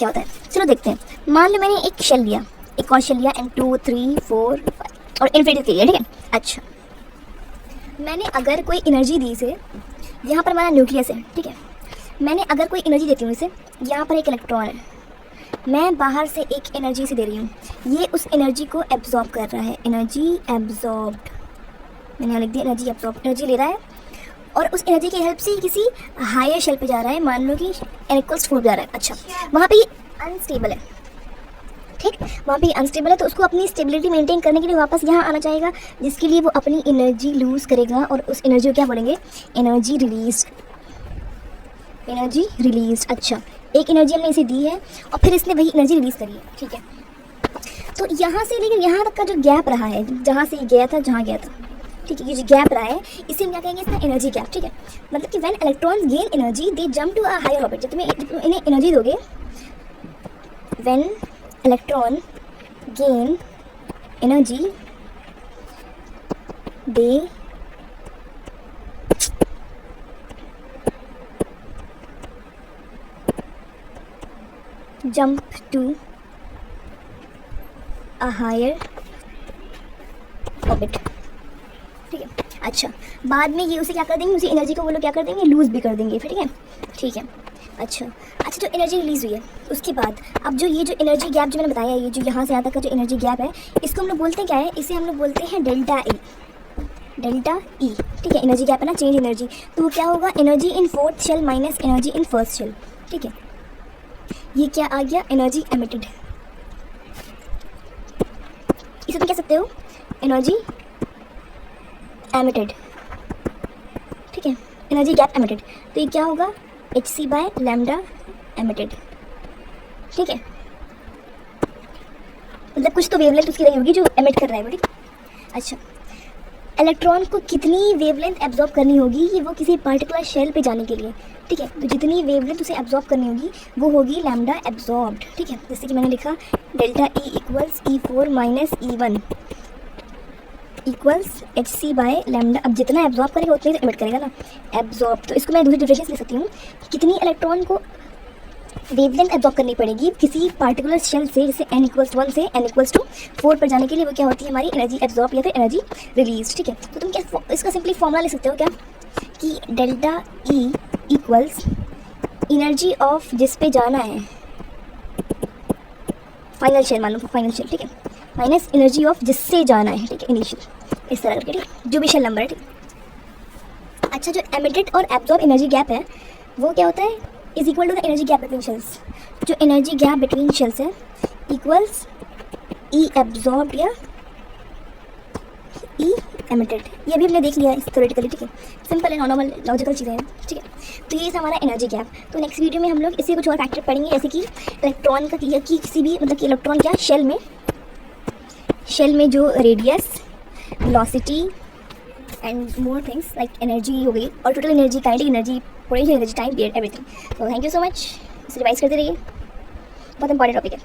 क्या होता है, चलो देखते हैं। मान लो मैंने एक शेल लिया, एक और शेल लिया, एंड 2 3 4 5 और इन्फिनिटी के लिए, ठीक है। अच्छा, मैंने अगर कोई एनर्जी दी इसे, यहाँ पर हमारा न्यूक्लियस है, ठीक है। मैंने अगर कोई एनर्जी देती हूँ इसे, यहाँ पर एक इलेक्ट्रॉन है, मैं बाहर से एक एनर्जी से दे रही हूँ, ये उस एनर्जी को एब्जॉर्ब कर रहा है। एनर्जी एब्जॉर्ब्ड, मैंने यहाँ लिख दिया एनर्जी एब्जॉर्ब, एनर्जी ले रहा है और उस एनर्जी की हेल्प से किसी हायर शेल पे जा रहा है, मान लो कि n=4 जा रहा है। अच्छा, वहाँ पे अनस्टेबल है, ठीक, वहाँ पे अनस्टेबल है, तो उसको अपनी स्टेबिलिटी मेंटेन करने के लिए वापस यहाँ आना चाहेगा, जिसके लिए वो अपनी एनर्जी लूज़ करेगा और उस एनर्जी को क्या बोलेंगे, एनर्जी रिलीज, एनर्जी रिलीज। अच्छा, एक एनर्जी हमने इसे दी है और फिर इसने वही एनर्जी रिलीज़ करी है, ठीक है। तो यहाँ से लेकर यहाँ तक का जो गैप रहा है, जहाँ से गया था जहाँ गया था, ठीक है, ये जो गैप रहा है इसे हम क्या कहेंगे, इसका एनर्जी गैप, ठीक है। मतलब कि when electrons gain energy they jump to a higher orbit, जब तुम्हें इन्हें एनर्जी दोगे, when electron gain energy they jump to a higher orbit, ठीक है। अच्छा, बाद में ये उसे क्या कर देंगे, उसी एनर्जी को वो लोग क्या कर देंगे, लूज़ भी कर देंगे फिर, ठीक है, ठीक है। अच्छा, जो एनर्जी रिलीज़ हुई है उसके बाद अब जो ये जो एनर्जी गैप जो मैंने बताया, ये जो यहाँ से यहाँ तक का जो एनर्जी गैप है, इसको हम लोग बोलते हैं क्या है, इसे हम लोग बोलते हैं डेल्टा ई, डेल्टा ई, ठीक है। एनर्जी गैप है ना, चेंज एनर्जी, तो वो क्या होगा, energy in fourth shell minus energy in first shell, ठीक है। ये क्या आ गया, एनर्जी एमिटेड, इसे तुम कह सकते हो एनर्जी एमिटेड, ठीक है, एनर्जी गैप एमिटेड। तो ये क्या होगा, hc/λ एमिटेड, ठीक है। मतलब कुछ तो वेवलेंथ उसकी रही होगी जो एमिट कर रहा है वो, ठीक। अच्छा, इलेक्ट्रॉन को कितनी वेवलेंथ एब्जॉर्ब करनी होगी, ये वो किसी पर्टिकुलर शेल पे जाने के लिए, ठीक है। तो जितनी वेवलेंथ उसे एब्जॉर्ब करनी होगी वो होगी लैम्डा एब्जॉर्ब्ड, ठीक है। जैसे कि मैंने लिखा delta E equals E4 minus E1 equals hc/λ। अब जितना एब्जॉर्ब करेगा उतना ही एमिट करेगा ना, एब्जॉर्ब। तो इसको मैं दूसरी डिफरेंस लिख सकती हूँ, कितनी इलेक्ट्रॉन को वेवलेंथ एब्जॉर्ब करनी पड़ेगी किसी पार्टिकुलर शेल से, जैसे n=1 से n=4 पर जाने के लिए, वो क्या होती है हमारी एनर्जी एब्जॉर्ब या फिर एनर्जी रिलीज, ठीक है। तो तुम क्या इसका सिंपली फॉर्मूला लिख सकते हो क्या, कि delta E equals energy of जिस पे जाना है, फाइनल शेल मान लो, फाइनल शेल, ठीक है, माइनस एनर्जी ऑफ जिससे जाना है, ठीक है, इनिशियल, इस तरह करके, ठीक, जो भी शेल नंबर है, ठीक। अच्छा, जो एमिटेड और एब्जॉर्ब एनर्जी गैप है वो क्या होता है, is equal to the energy gap between shells. जो एनर्जी गैप बिटवीन शेल्स है इक्वल्स ई एब्जॉर्ब या ई एमिटेड। ये भी हमने देख लिया है थ्योरेटिकली, ठीक है, सिंपल है, नॉर्मल लॉजिकल चीज़ें हैं, ठीक है। तो ये हमारा एनर्जी गैप। तो नेक्स्ट वीडियो में हम लोग इससे कुछ और फैक्टर पढ़ेंगे, जैसे कि इलेक्ट्रॉन का कि किसी भी मतलब कि इलेक्ट्रॉन क्या शेल में जो radius, velocity and more things like energy हो गई, और total energy, kinetic energy, potential energy, time period, everything. तो थैंक यू सो मच, इसे रिवाइज करते रहिए, बहुत इंपॉर्टेंट टॉपिक है।